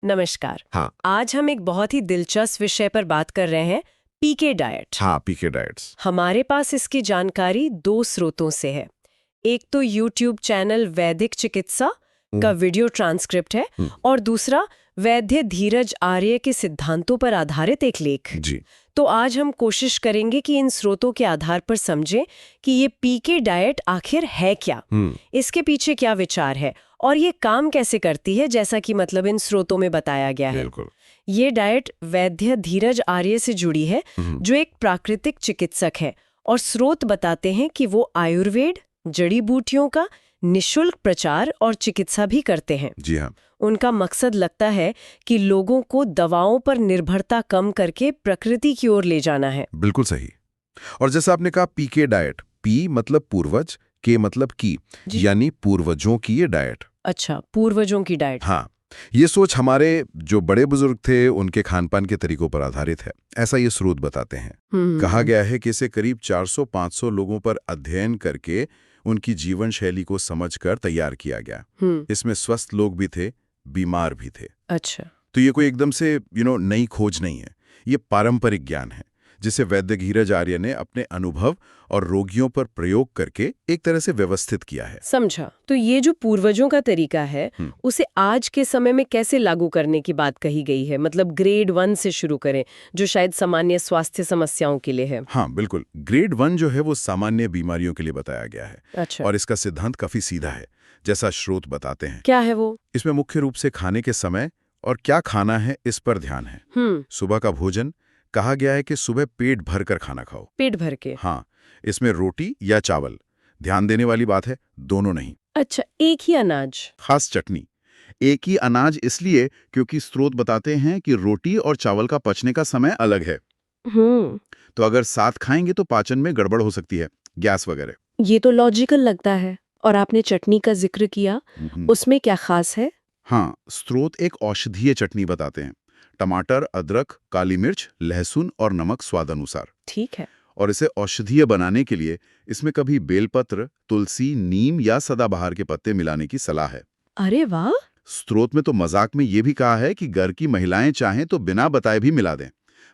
नमस्कार। हाँ। आज हम एक बहुत ही दिलचस्प विषय पर बात कर रहे हैं, पीके डाइट। हाँ, पीके डाइट्स। हमारे पास इसकी जानकारी दो स्रोतों से है। एक तो YouTube चैनल वैदिक चिकित्सा का वीडियो ट्रांसक्रिप्ट है और दूसरा वैद्य धीरज आर्य के सिद्धांतों पर आधारित एक लेख। जी। तो आज हम कोशिश करेंगे कि इन स्रोतों के आधार पर समझें कि ये पीके डाइट आखिर है क्या, इसके पीछे क्या विचार है और ये काम कैसे करती है, जैसा कि मतलब इन स्रोतों में बताया गया है। बिल्कुल। ये डाइट वैद्य धीरज आर्य से जुड़ी है, जो एक प्राकृतिक चिकित्सक है, और स्रोत बताते हैं कि वो आयुर्वेद, जड़ी बूटियों का निशुल्क प्रचार और चिकित्सा भी करते हैं। जी हाँ। उनका मकसद लगता है कि लोगों को दवाओं पर निर्भरता कम करके प्रकृति की ओर ले जाना है। बिल्कुल सही। और जैसा आपने कहा पीके डाइट, पी मतलब पूर्वज, के मतलब की, यानी पूर्वजों की ये डाइट। अच्छा, पूर्वजों की डाइट। हाँ, ये सोच हमारे जो बड़े बुजुर्ग थे उनके खानपान के तरीकों पर आधारित है, ऐसा ये स्रोत बताते हैं। कहा गया है कि इसे करीब 400-500 लोगों पर अध्ययन करके उनकी जीवन शैली को समझकर तैयार किया गया। इसमें स्वस्थ लोग भी थे, बीमार भी थे। अच्छा। तो ये कोई एकदम से नई खोज नहीं है, ये पारंपरिक ज्ञान है जिसे वैद्य धीरज आर्य ने अपने अनुभव और रोगियों पर प्रयोग करके एक तरह से व्यवस्थित किया है। समझा। तो ये जो पूर्वजों का तरीका है, उसे आज के समय में कैसे लागू करने की बात कही गई है? मतलब ग्रेड 1 से शुरू करें, जो शायद सामान्य स्वास्थ्य समस्याओं के लिए है। हाँ बिल्कुल, ग्रेड 1 जो है वो सामान्य बीमारियों के लिए बताया गया है। अच्छा। और इसका सिद्धांत काफी सीधा है, जैसा स्रोत बताते हैं। क्या है वो? इसमें मुख्य रूप से खाने के समय और क्या खाना है इस पर ध्यान है। सुबह का भोजन, कहा गया है कि सुबह पेट भर कर खाना खाओ। पेट भर के? हाँ, इसमें रोटी या चावल, ध्यान देने वाली बात है, दोनों नहीं। अच्छा, एक ही अनाज? खास चटनी। एक ही अनाज इसलिए क्योंकि स्रोत बताते हैं कि रोटी और चावल का पचने का समय अलग है। तो अगर साथ खाएंगे तो पाचन में गड़बड़ हो सकती है, गैस वगैरह। ये तो लॉजिकल लगता है। और आपने चटनी का जिक्र किया, उसमें क्या खास है? हाँ, स्रोत एक औषधीय चटनी बताते हैं। टमाटर, अदरक, काली मिर्च, लहसुन और नमक स्वाद अनुसार। ठीक है। और इसे औषधीय बनाने के लिए इसमें कभी बेलपत्र, तुलसी, नीम या सदाबहार के पत्ते मिलाने की सलाह है। अरे वाह! स्रोत में तो मजाक में ये भी कहा है कि घर की महिलाएं चाहें तो बिना बताए भी मिला दें,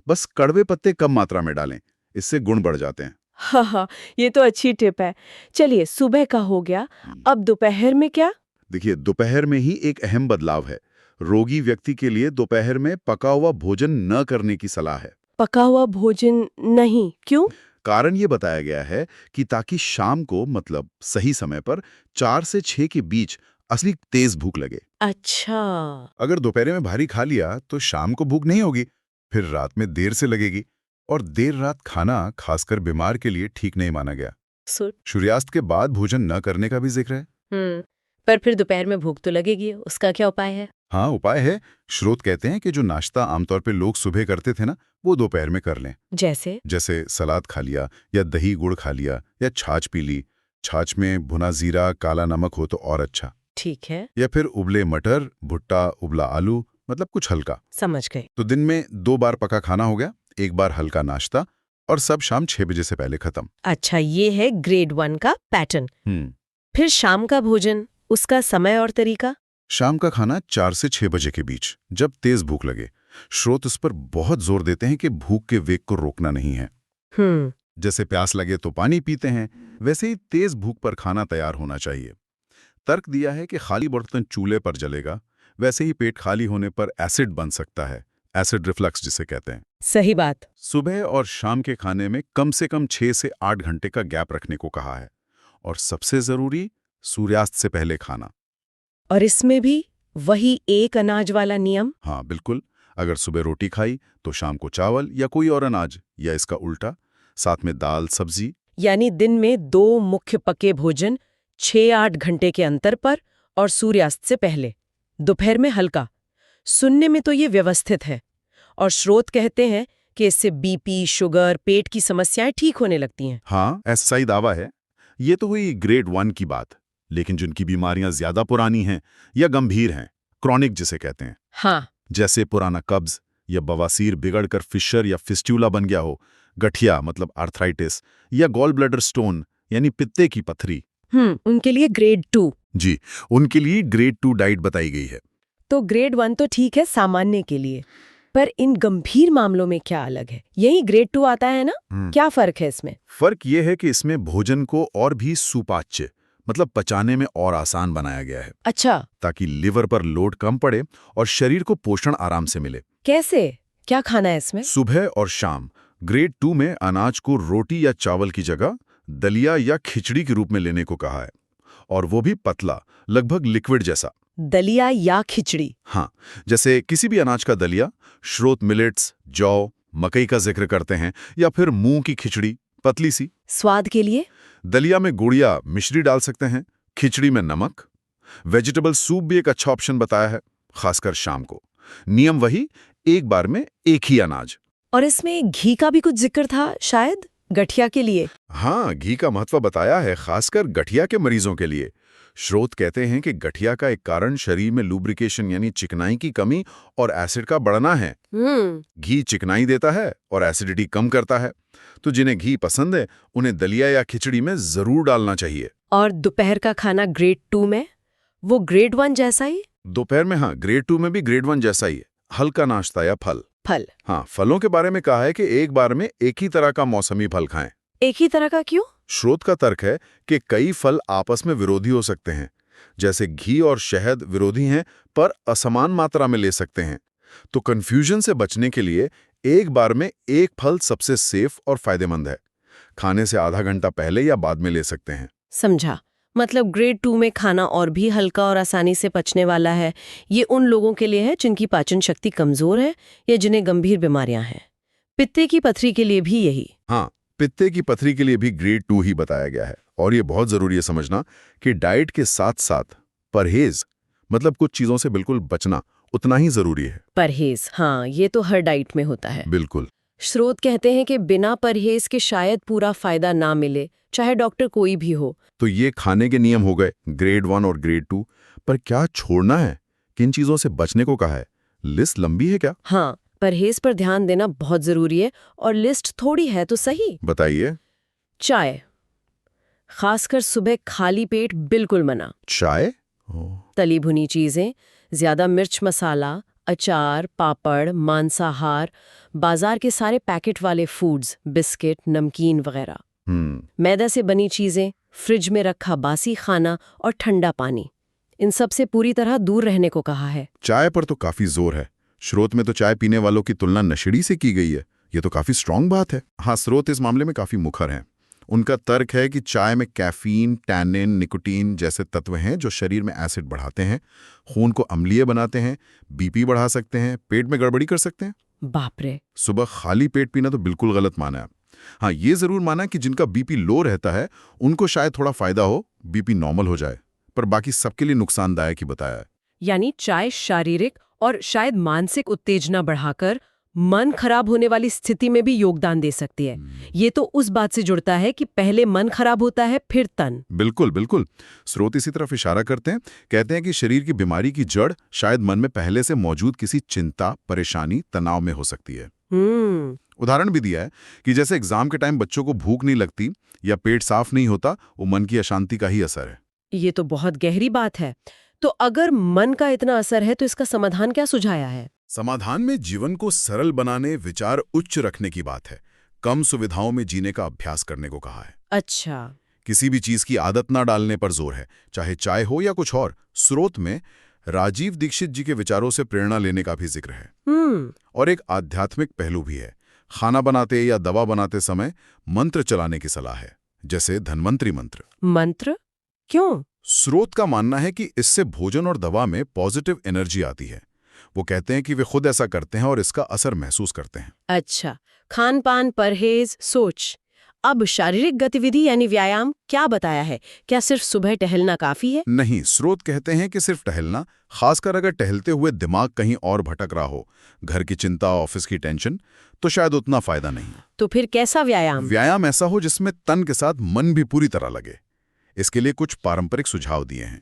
बस कड़वे पत्ते कम मात्रा में डालें, इससे गुण बढ़ जाते हैं। हाँ, ये तो अच्छी टिप है। चलिए, सुबह का हो गया, अब दोपहर में क्या? देखिए, दोपहर में ही एक अहम बदलाव है। रोगी व्यक्ति के लिए दोपहर में पका हुआ भोजन न करने की सलाह है। पका हुआ भोजन नहीं, क्यों? कारण ये बताया गया है कि ताकि शाम को, मतलब सही समय पर 4 से 6 के बीच असली तेज भूख लगे। अच्छा। अगर दोपहर में भारी खा लिया तो शाम को भूख नहीं होगी, फिर रात में देर से लगेगी। और देर रात खाना खासकर बीमार के लिए ठीक नहीं माना गया। सूर्यास्त के बाद भोजन न करने का भी जिक्र है। पर फिर दोपहर में भूख तो लगेगी, उसका क्या उपाय है? हाँ, उपाय है। स्रोत कहते हैं कि जो नाश्ता आमतौर पे लोग सुबह करते थे ना, वो दोपहर में कर लें। जैसे सलाद खा लिया, या दही गुड़ खा लिया, या छाछ पी ली। छाछ में भुना जीरा, काला नमक हो तो और अच्छा। ठीक है। या फिर उबले मटर, भुट्टा, उबला आलू, मतलब कुछ हल्का। समझ गए। तो दिन में 2 बार पका खाना हो गया, 1 बार हल्का नाश्ता, और सब शाम 6 बजे से पहले खत्म। अच्छा, ये है ग्रेड 1 का पैटर्न। फिर शाम का भोजन, उसका समय और तरीका? शाम का खाना 4 से 6 बजे के बीच, जब तेज भूख लगे। स्रोत इस पर बहुत जोर देते हैं कि भूख के वेग को रोकना नहीं है। जैसे प्यास लगे तो पानी पीते हैं, वैसे ही तेज भूख पर खाना तैयार होना चाहिए। तर्क दिया है कि खाली बर्तन चूल्हे पर जलेगा, वैसे ही पेट खाली होने पर एसिड बन सकता है, एसिड रिफ्लक्स जिसे कहते हैं। सही बात। सुबह और शाम के खाने में कम से कम 6 से 8 घंटे का गैप रखने को कहा है। और सबसे जरूरी, सूर्यास्त से पहले खाना। और इसमें भी वही एक अनाज वाला नियम? हाँ बिल्कुल, अगर सुबह रोटी खाई तो शाम को चावल या कोई और अनाज, या इसका उल्टा, साथ में दाल, सब्जी। यानी दिन में 2 मुख्य पके भोजन 6-8 घंटे के अंतर पर, और सूर्यास्त से पहले। दोपहर में हल्का। सुनने में तो ये व्यवस्थित है। और स्रोत कहते हैं कि इससे बीपी, शुगर, पेट की समस्याएं ठीक होने लगती हैं। हाँ, ऐसा ही दावा है। ये तो हुई ग्रेड 1 की बात। लेकिन जिनकी बीमारियां ज्यादा पुरानी हैं या गंभीर हैं, क्रॉनिक जिसे कहते हैं, हाँ, जैसे पुराना कब्ज या बवासीर बिगड़कर फिशर या फिस्ट्यूला बन गया हो, गठिया मतलब आर्थराइटिस, या गॉल ब्लैडर स्टोन यानी पित्ते की पथरी, उनके लिए ग्रेड 2। जी, उनके लिए ग्रेड 2 डाइट बताई गई है। तो ग्रेड 1 तो ठीक है सामान्य के लिए, पर इन गंभीर मामलों में क्या अलग है? यही ग्रेड 2 आता है ना? क्या फर्क है इसमें? फर्क ये है कि इसमें भोजन को और भी सुपाच्य मतलब पचाने में और आसान बनाया गया है। अच्छा, ताकि लिवर पर लोड कम पड़े और शरीर को पोषण आराम से मिले। कैसे? क्या खाना है इसमें? सुबह और शाम ग्रेड 2 में अनाज को रोटी या चावल की जगह दलिया या खिचड़ी के रूप में लेने को कहा है, और वो भी पतला, लगभग लिक्विड जैसा। दलिया या खिचड़ी? हाँ, जैसे किसी भी अनाज का दलिया, स्रोत मिलेट्स, जौ, मकई का जिक्र करते हैं, या फिर मूंग की खिचड़ी, पतली सी। स्वाद के लिए? दलिया में गुड़ या मिश्री डाल सकते हैं, खिचड़ी में नमक। वेजिटेबल सूप भी एक अच्छा ऑप्शन बताया है, खासकर शाम को। नियम वही, एक बार में एक ही अनाज। और इसमें घी का भी कुछ जिक्र था शायद, गठिया के लिए? हाँ, घी का महत्व बताया है, खासकर गठिया के मरीजों के लिए। स्रोत कहते हैं कि गठिया का एक कारण शरीर में लुब्रिकेशन यानी चिकनाई की कमी और एसिड का बढ़ना है। घी चिकनाई देता है और एसिडिटी कम करता है, तो जिन्हें घी पसंद है उन्हें दलिया या खिचड़ी में जरूर डालना चाहिए। और दोपहर का खाना ग्रेड 2 में? वो ग्रेड 1 जैसा ही? दोपहर में हाँ, ग्रेड 2 में भी ग्रेड 1 जैसा ही है, हल्का नाश्ता या फल। हाँ, फलों के बारे में कहा है कि एक बार में एक ही तरह का मौसमी फल खाएं। एक ही तरह का क्यों? स्रोत का तर्क है कि कई फल आपस में विरोधी हो सकते हैं, जैसे घी और शहद विरोधी हैं पर असमान मात्रा में ले सकते हैं। तो कंफ्यूजन से बचने के लिए एक बार में एक फल सबसे सेफ और फायदेमंद है। खाने से आधा घंटा पहले या बाद में ले सकते हैं। समझा। मतलब ग्रेड 2 में खाना और भी हल्का और आसानी से पचने वाला है। ये उन लोगों के लिए है जिनकी पाचन शक्ति कमजोर है या जिन्हें गंभीर बीमारियां हैं। पित्ते की पथरी के लिए भी यही? हाँ, पित्ते की पथरी के लिए भी ग्रेड 2 ही बताया गया है। और ये बहुत जरूरी है समझना कि डाइट के साथ साथ परहेज, मतलब कुछ चीजों से बिल्कुल बचना, उतना ही जरूरी है। परहेज, हाँ, ये तो हर डाइट में होता है। बिल्कुल। स्रोत कहते हैं कि बिना परहेज के शायद पूरा फायदा ना मिले, चाहे डॉक्टर कोई भी हो। तो ये खाने के नियम हो गए ग्रेड 1 और ग्रेड 2, पर क्या छोड़ना है, किन चीजों से बचने को कहा है? लिस्ट लंबी है क्या? हाँ, परहेज पर ध्यान देना बहुत जरूरी है, और लिस्ट थोड़ी है तो सही। बताइए। चाय, खासकर सुबह खाली पेट बिल्कुल मना। चाय? तली भुनी चीजें, ज्यादा मिर्च मसाला, अचार, पापड़, मांसाहार, बाजार के सारे पैकेट वाले फूड्स, बिस्किट, नमकीन वगैरह। मैदा से बनी चीजें, फ्रिज में रखा बासी खाना और ठंडा पानी, इन सब से पूरी तरह दूर रहने को कहा है। चाय पर तो काफी जोर है। स्रोत में तो चाय पीने वालों की तुलना नशेड़ी से की गई है। ये तो काफी स्ट्रांग बात है। हाँ, स्रोत इस मामले में काफी मुखर हैं। उनका तर्क है कि चाय में कैफीन, टैनिन, निकोटीन जैसे तत्व हैं जो शरीर में एसिड बढ़ाते हैं, खून को अम्लीय बनाते हैं, बीपी बढ़ा सकते हैं, पेट में गड़बड़ी कर सकते हैं। बाप रे। सुबह खाली पेट पीना तो बिल्कुल गलत माना है। हाँ, ये जरूर माना कि जिनका बीपी लो रहता है उनको शायद थोड़ा फायदा हो, बीपी नॉर्मल हो जाए, पर बाकी सबके लिए नुकसानदायक ही बताया है। यानी चाय शारीरिक और शायद मानसिक उत्तेजना बढ़ाकर मन खराब होने वाली स्थिति में भी योगदान दे सकती है। ये तो उस बात से जुड़ता है कि पहले मन खराब होता है फिर तन। बिल्कुल बिल्कुल। स्रोत इसी तरफ इशारा करते हैं, कहते हैं कि शरीर की बीमारी की जड़ शायद मन में पहले से मौजूद किसी चिंता, परेशानी, तनाव में हो सकती है। उदाहरण भी दिया है कि जैसे एग्जाम के टाइम बच्चों को भूख नहीं लगती या पेट साफ नहीं होता, वो मन की अशांति का ही असर है। ये तो बहुत गहरी बात है। तो अगर मन का इतना असर है तो इसका समाधान क्या सुझाया है? समाधान में जीवन को सरल बनाने, विचार उच्च रखने की बात है। कम सुविधाओं में जीने का अभ्यास करने को कहा है। अच्छा। किसी भी चीज की आदत ना डालने पर जोर है, चाहे चाय हो या कुछ और। स्रोत में राजीव दीक्षित जी के विचारों से प्रेरणा लेने का भी जिक्र है। और एक आध्यात्मिक पहलू भी है। खाना बनाते या दवा बनाते समय मंत्र चलाने की सलाह है, जैसे धन्वंतरी मंत्र। मंत्र क्यों? स्रोत का मानना है कि इससे भोजन और दवा में पॉजिटिव एनर्जी आती है। वो कहते हैं कि वे खुद ऐसा करते हैं और इसका असर महसूस करते हैं। अच्छा, खान पान, परहेज, सोच। अब शारीरिक गतिविधि यानी व्यायाम क्या बताया है? क्या सिर्फ सुबह टहलना काफी है? नहीं, स्रोत कहते हैं कि सिर्फ टहलना, खासकर अगर टहलते हुए दिमाग कहीं और भटक रहा हो, घर की चिंता, ऑफिस की टेंशन, तो शायद उतना फायदा नहीं। तो फिर कैसा व्यायाम? व्यायाम ऐसा हो जिसमें तन के साथ मन भी पूरी तरह लगे। इसके लिए कुछ पारंपरिक सुझाव दिए हैं।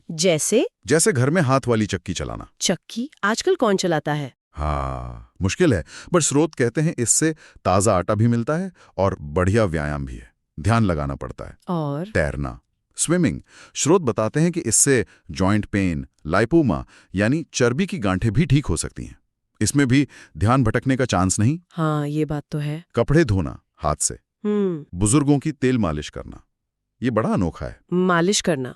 जैसे घर में हाथ वाली चक्की चलाना। चक्की आजकल कौन चलाता है? हाँ, मुश्किल है, पर स्रोत कहते हैं इससे ताजा आटा भी मिलता है और बढ़िया व्यायाम भी है। ध्यान लगाना पड़ता है। और तैरना, स्विमिंग, स्रोत बताते हैं कि इससे जॉइंट पेन, लाइपोमा यानी चर्बी की गांठें भी ठीक हो सकती हैं। इसमें भी ध्यान भटकने का चांस नहीं। हाँ, ये बात तो है। कपड़े धोना हाथ से, बुजुर्गों की तेल मालिश करना, ये बड़ा अनोखा है। मालिश करना,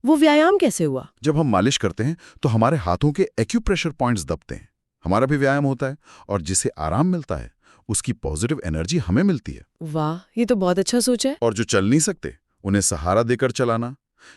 वो व्यायाम कैसे हुआ? जब हम मालिश करते हैं तो हमारे हाथों के एक्यूप्रेशर पॉइंट्स दबते हैं, हमारा भी व्यायाम होता है, और जिसे आराम मिलता है उसकी पॉजिटिव एनर्जी हमें मिलती है। वाह, ये तो बहुत अच्छा सोच है। और जो चल नहीं सकते उन्हें सहारा देकर चलाना,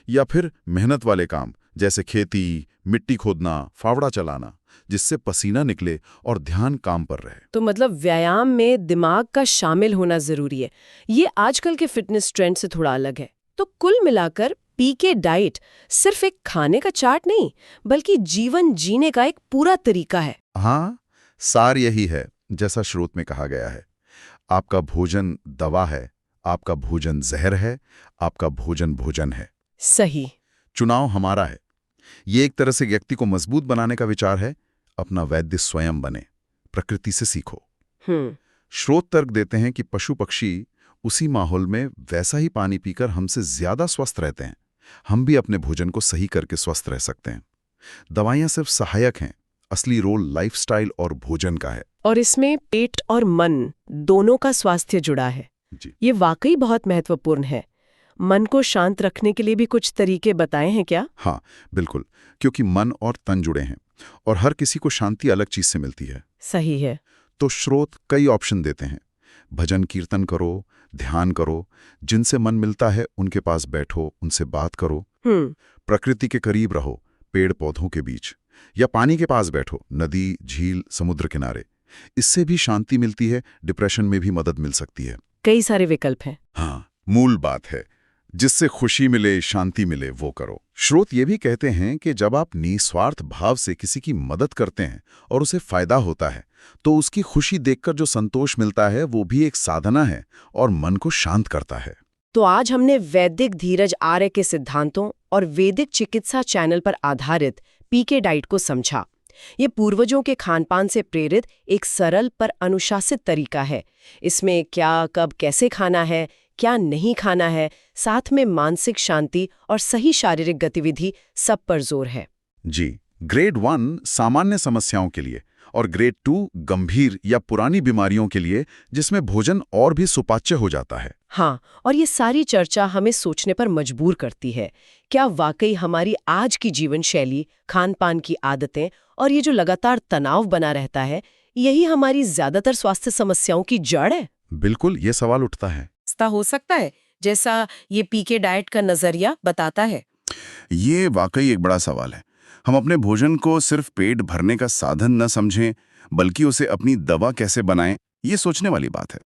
या फिर मेहनत वाले काम जैसे खेती, मिट्टी खोदना, फावड़ा चलाना, जिससे पसीना निकले और ध्यान काम पर रहे। तो मतलब व्यायाम में दिमाग का शामिल होना जरूरी है। ये आजकल के फिटनेस ट्रेंड से थोड़ा अलग है। तो कुल मिलाकर पीके डाइट सिर्फ एक खाने का चार्ट नहीं, बल्कि जीवन जीने का एक पूरा तरीका है। हाँ, सार यही है जैसा स्रोत में कहा गया है। आपका भोजन दवा है, आपका भोजन जहर है, आपका भोजन भोजन है। सही। चुनाव हमारा है। ये एक तरह से व्यक्ति को मजबूत बनाने का विचार है। अपना वैद्य स्वयं बने, प्रकृति से सीखो। स्रोत तर्क देते हैं कि पशु पक्षी उसी माहौल में वैसा ही पानी पीकर हमसे ज्यादा स्वस्थ रहते हैं। हम भी अपने भोजन को सही करके स्वस्थ रह सकते हैं। दवाइयां सिर्फ सहायक हैं, असली रोल लाइफस्टाइल और भोजन का है। और इसमें पेट और मन दोनों का स्वास्थ्य जुड़ा है। जी। ये वाकई बहुत महत्वपूर्ण है। मन को शांत रखने के लिए भी कुछ तरीके बताए हैं क्या? हाँ, बिल्कुल, क्योंकि मन और तन जुड़े हैं और हर किसी को शांति अलग चीज से मिलती है। सही है। तो स्रोत कई ऑप्शन देते हैं। भजन कीर्तन करो, ध्यान करो, जिनसे मन मिलता है उनके पास बैठो, उनसे बात करो। प्रकृति के करीब रहो, पेड़ पौधों के बीच, या पानी के पास बैठो, नदी, झील, समुद्र किनारे। इससे भी शांति मिलती है, डिप्रेशन में भी मदद मिल सकती है। कई सारे विकल्प हैं। हाँ, मूल बात है जिससे खुशी मिले, शांति मिले, वो करो। स्रोत ये भी कहते हैं कि जब आप निस्वार्थ भाव से किसी की मदद करते हैं और उसे फायदा होता है, तो उसकी खुशी देखकर जो संतोष मिलता है वो भी एक साधना है और मन को शांत करता है। तो आज हमने वैदिक धीरज आर्य के सिद्धांतों और वैदिक चिकित्सा चैनल पर आधारित पीके डाइट को समझा। ये पूर्वजों के खानपान से प्रेरित एक सरल पर अनुशासित तरीका है। इसमें क्या, कब, कैसे खाना है, क्या नहीं खाना है, साथ में मानसिक शांति और सही शारीरिक गतिविधि, सब पर जोर है। जी, ग्रेड 1 सामान्य समस्याओं के लिए और ग्रेड 2 गंभीर या पुरानी बीमारियों के लिए, जिसमें भोजन और भी सुपाच्य हो जाता है। हाँ, और ये सारी चर्चा हमें सोचने पर मजबूर करती है। क्या वाकई हमारी आज की जीवन शैली, खान-पान की आदतें और ये जो लगातार तनाव बना रहता है, यही हमारी ज्यादातर स्वास्थ्य समस्याओं की जड़ है? बिल्कुल, ये सवाल उठता है। हो सकता है, जैसा ये पीके डाइट का नजरिया बताता है। ये वाकई एक बड़ा सवाल है। हम अपने भोजन को सिर्फ पेट भरने का साधन न समझें, बल्कि उसे अपनी दवा कैसे बनाएं, ये सोचने वाली बात है।